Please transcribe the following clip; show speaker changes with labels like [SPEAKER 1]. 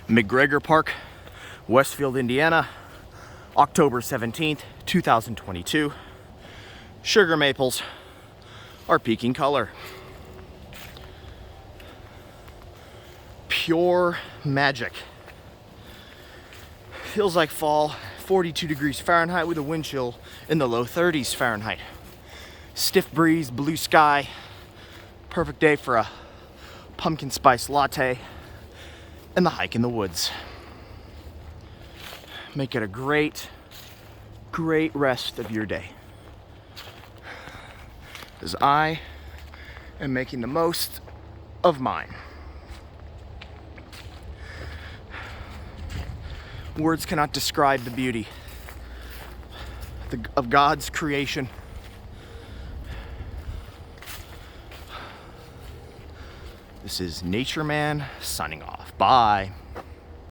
[SPEAKER 1] MacGregor Park, Westfield, Indiana, October 17th, 2022. Sugar maples are peaking color. Pure magic. Feels like fall, 42 degrees Fahrenheit with a wind chill in the low 30s Fahrenheit. Stiff breeze, blue sky, perfect day for a pumpkin spice latte and the hike in the woods. Make it a great rest of your day, as I am making the most of mine. Words cannot describe the beauty of God's creation. This is NatureMan signing off. Bye.